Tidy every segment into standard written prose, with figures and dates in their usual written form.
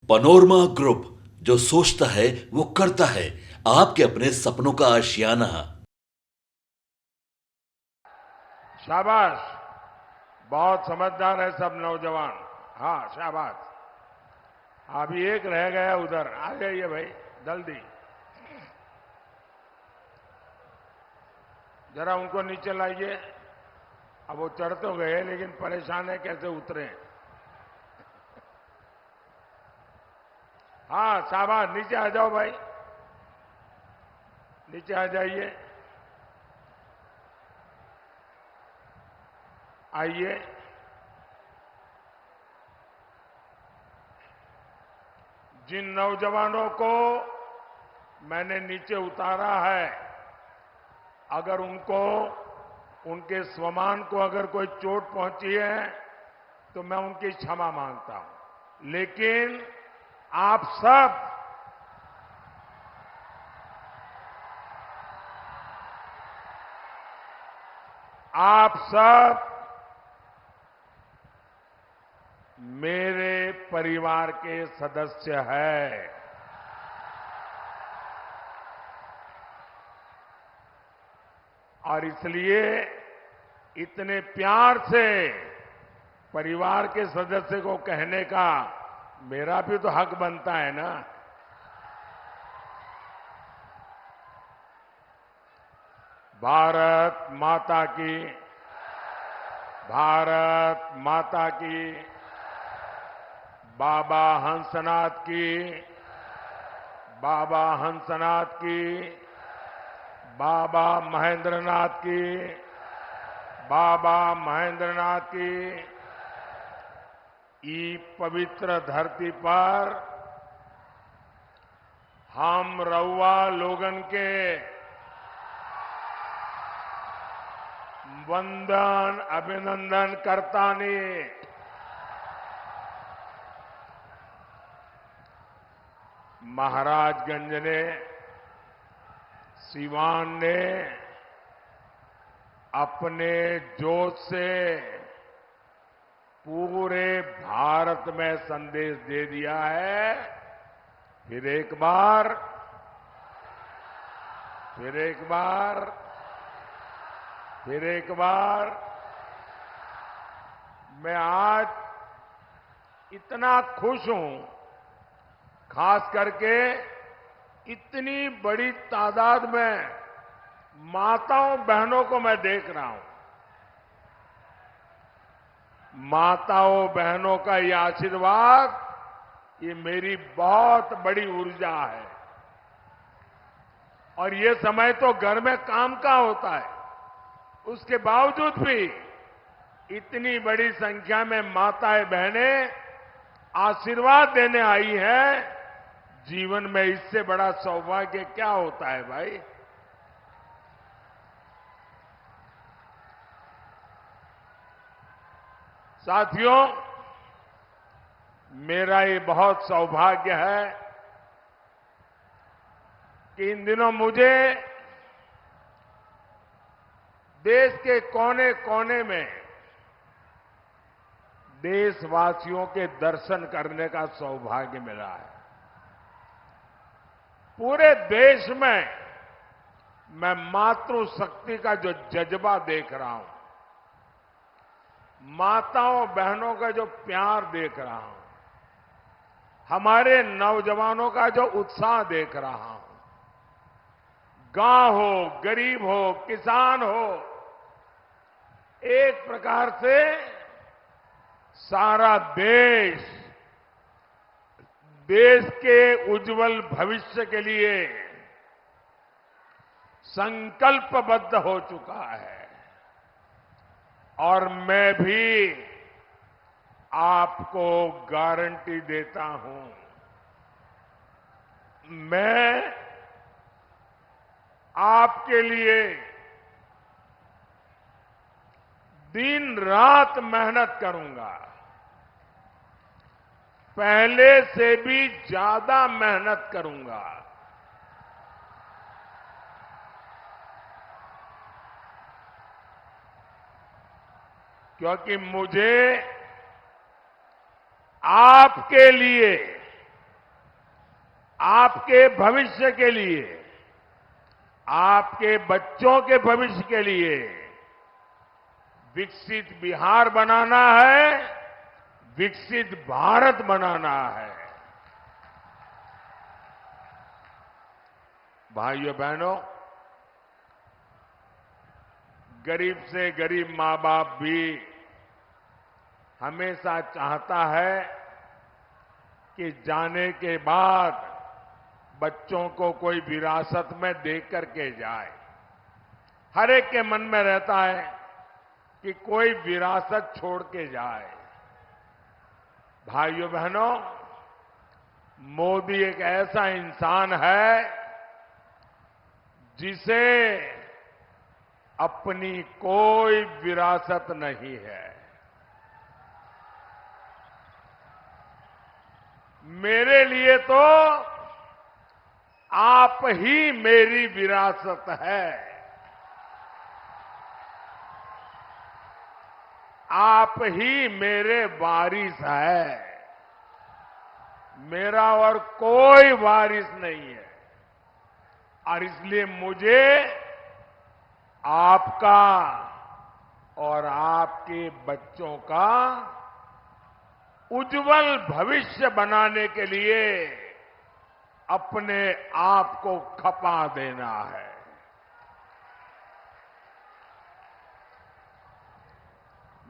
Panorama group, जो सोचता है वो करता है। आपके अपने सपनों का आशियाना। शाबाश। बहुत समझदार है सब नौजवान। हाँ शाबाश। अभी एक रह गया उधर, आ जाइए भाई जल्दी। जरा उनको नीचे लाइए। अब वो चढ़ तो गए लेकिन परेशान है कैसे उतरे। हाँ शाबाश, नीचे आ जाओ भाई, नीचे आ जाइए। आइए। जिन नौजवानों को मैंने नीचे उतारा है, अगर उनको, उनके स्वमान को अगर कोई चोट पहुंची है तो मैं उनकी क्षमा मांगता हूं। लेकिन आप सब आप सब मेरे परिवार के सदस्य हैं। और इसलिए इतने प्यार से परिवार के सदस्य को कहने का मेरा भी तो हक बनता है ना। भारत माता की, भारत माता की, बाबा हंसनाथ की, बाबा हंसनाथ की, बाबा महेंद्रनाथ की, बाबा महेंद्रनाथ की। ई पवित्र धरती पर हम रउआ लोगन के वंदन अभिनंदन करतानी। महाराजगंज ने, सिवान ने अपने जोश से पूरे भारत में संदेश दे दिया है। फिर एक बार, फिर एक बार, फिर एक बार मैं आज इतना खुश हूं, खास करके इतनी बड़ी तादाद में माताओं बहनों को मैं देख रहा हूं। माताओं बहनों का ये आशीर्वाद, ये मेरी बहुत बड़ी ऊर्जा है। और ये समय तो घर में काम का होता है, उसके बावजूद भी इतनी बड़ी संख्या में माताएं बहनें आशीर्वाद देने आई हैं। जीवन में इससे बड़ा सौभाग्य क्या होता है भाई। साथियों, मेरा ये बहुत सौभाग्य है कि इन दिनों मुझे देश के कोने कोने में देशवासियों के दर्शन करने का सौभाग्य मिला है। पूरे देश में मैं मातृशक्ति का जो जज्बा देख रहा हूं, माताओं बहनों का जो प्यार देख रहा हूं, हमारे नौजवानों का जो उत्साह देख रहा हूं, गांव हो, गरीब हो, किसान हो, एक प्रकार से सारा देश देश के उज्जवल भविष्य के लिए संकल्पबद्ध हो चुका है। और मैं भी आपको गारंटी देता हूं, मैं आपके लिए दिन रात मेहनत करूंगा, पहले से भी ज्यादा मेहनत करूंगा। क्योंकि मुझे आपके लिए आपके भविष्य के लिए, आपके बच्चों के भविष्य के लिए विकसित बिहार बनाना है, विकसित भारत बनाना है। भाइयों बहनों, गरीब से गरीब मां बाप भी हमेशा चाहता है कि जाने के बाद बच्चों को कोई विरासत में दे करके जाए। हर एक के मन में रहता है कि कोई विरासत छोड़ के जाए। भाइयों बहनों, मोदी एक ऐसा इंसान है जिसे अपनी कोई विरासत नहीं है। मेरे लिए तो आप ही मेरी विरासत है। आप ही मेरे वारिस है। मेरा और कोई वारिस नहीं है। और इसलिए मुझे आपका और आपके बच्चों का उज्जवल भविष्य बनाने के लिए अपने आप को खपा देना है।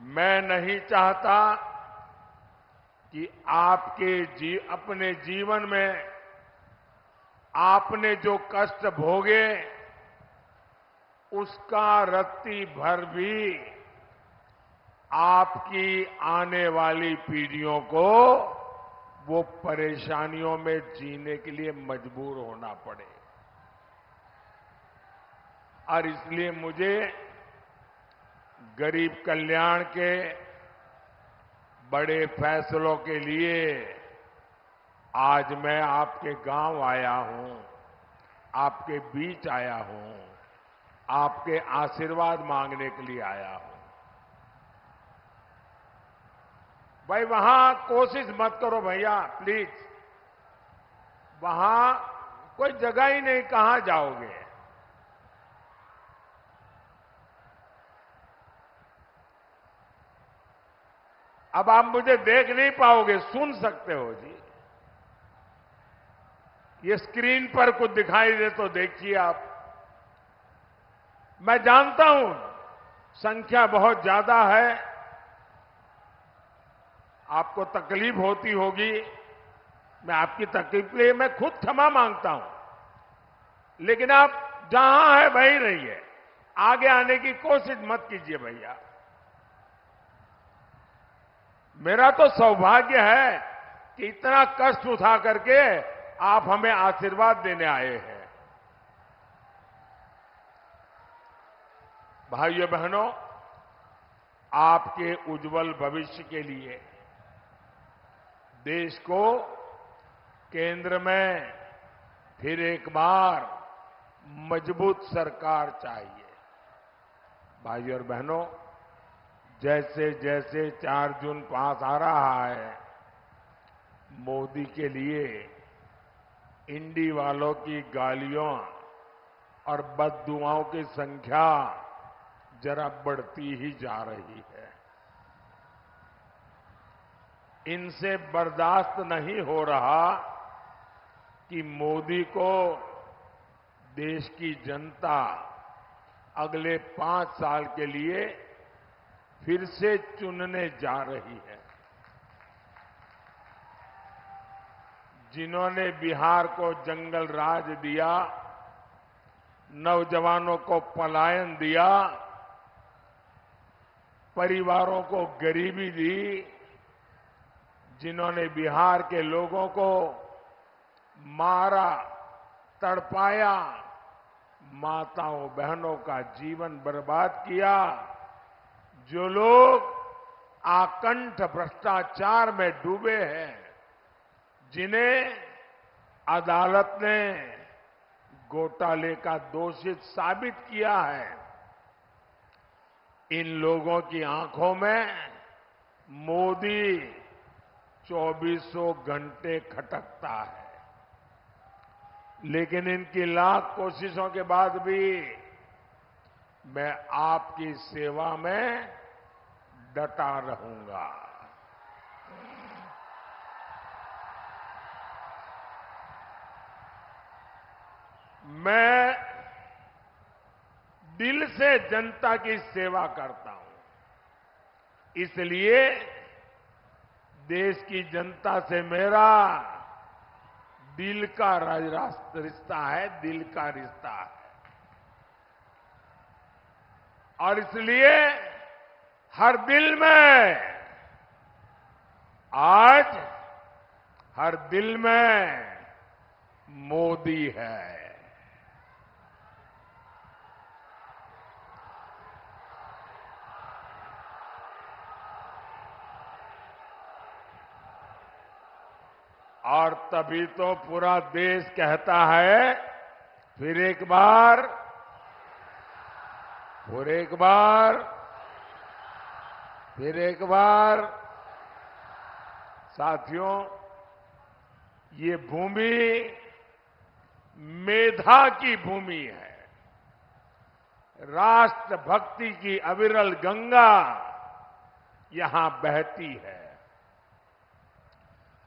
मैं नहीं चाहता कि अपने जीवन में आपने जो कष्ट भोगे उसका रत्ती भर भी आपकी आने वाली पीढ़ियों को वो परेशानियों में जीने के लिए मजबूर होना पड़े। और इसलिए मुझे गरीब कल्याण के बड़े फैसलों के लिए आज मैं आपके गांव आया हूं, आपके बीच आया हूं, आपके आशीर्वाद मांगने के लिए आया हूं। भाई वहां कोशिश मत करो भैया, प्लीज। वहां कोई जगह ही नहीं, कहां जाओगे? अब आप मुझे देख नहीं पाओगे, सुन सकते हो जी। ये स्क्रीन पर कुछ दिखाई दे तो देखिए आप। मैं जानता हूं संख्या बहुत ज्यादा है, आपको तकलीफ होती होगी। मैं आपकी तकलीफ के लिए मैं खुद क्षमा मांगता हूं। लेकिन आप जहां है वहीं रहिए, आगे आने की कोशिश मत कीजिए भैया। मेरा तो सौभाग्य है कि इतना कष्ट उठा करके आप हमें आशीर्वाद देने आए हैं। भाइयों बहनों, आपके उज्जवल भविष्य के लिए देश को केंद्र में फिर एक बार मजबूत सरकार चाहिए। भाइयों और बहनों, जैसे जैसे 4 जून पास आ रहा है, मोदी के लिए इंडी वालों की गालियों और बददुआओं की संख्या जरा बढ़ती ही जा रही है। इनसे बर्दाश्त नहीं हो रहा कि मोदी को देश की जनता अगले 5 साल के लिए फिर से चुनने जा रही है। जिन्होंने बिहार को जंगल राज दिया, नौजवानों को पलायन दिया, परिवारों को गरीबी दी, जिन्होंने बिहार के लोगों को मारा, तड़पाया, माताओं बहनों का जीवन बर्बाद किया, जो लोग आकंठ भ्रष्टाचार में डूबे हैं, जिन्हें अदालत ने घोटाले का दोषित साबित किया है, इन लोगों की आंखों में मोदी 2400 घंटे खटकता है। लेकिन इनकी लाख कोशिशों के बाद भी मैं आपकी सेवा में डटा रहूंगा। मैं दिल से जनता की सेवा करता हूं, इसलिए देश की जनता से मेरा दिल का रिश्ता है, दिल का रिश्ता है। और इसलिए हर दिल में, आज हर दिल में मोदी है। और तभी तो पूरा देश कहता है, फिर एक बार, फिर एक बार, फिर एक बार। साथियों, ये भूमि मेधा की भूमि है। राष्ट्रभक्ति की अविरल गंगा यहां बहती है।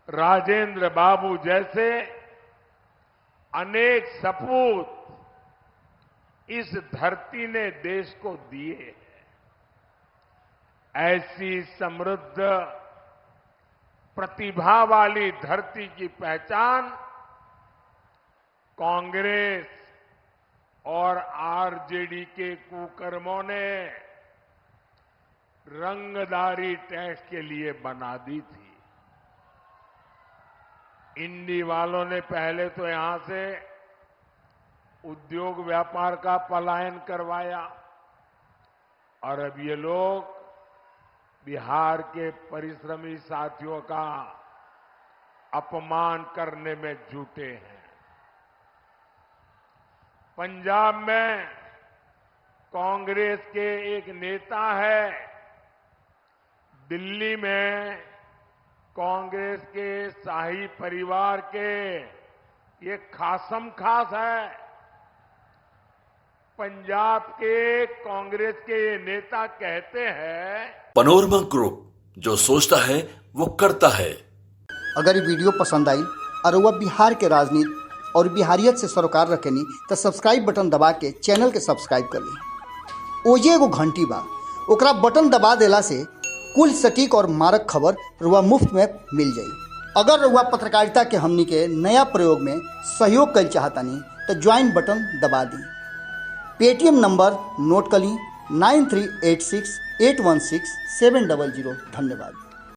राजेंद्र बाबू जैसे अनेक सपूत इस धरती ने देश को दिए हैं। ऐसी समृद्ध प्रतिभा वाली धरती की पहचान कांग्रेस और आरजेडी के कुकर्मों ने रंगदारी टैक्स के लिए बना दी थी। इंडी वालों ने पहले तो यहां से उद्योग व्यापार का पलायन करवाया और अब ये लोग बिहार के परिश्रमी साथियों का अपमान करने में जुटे हैं। पंजाब में कांग्रेस के एक नेता है, दिल्ली में कांग्रेस के शाही परिवार के ये खासम खास है। पंजाब के कांग्रेस के ये नेता कहते हैं, पनोरमा ग्रुप, जो सोचता है वो करता है। अगर ये वीडियो पसंद आई और वह बिहार के राजनीति और बिहारियत से सरोकार रखेनी तो सब्सक्राइब बटन दबा के चैनल के सब्सक्राइब कर ली। ओजे एगो घंटी बा, ओकरा बटन दबा देला से कुल सटीक और मारक खबर रुआ मुफ्त में मिल जाई। अगर रुआ पत्रकारिता के हमनी के नया प्रयोग में सहयोग कर चाहतानी तो ज्वाइन बटन दबा दी। पेटीएम नंबर नोट कर ली 9386816700। धन्यवाद।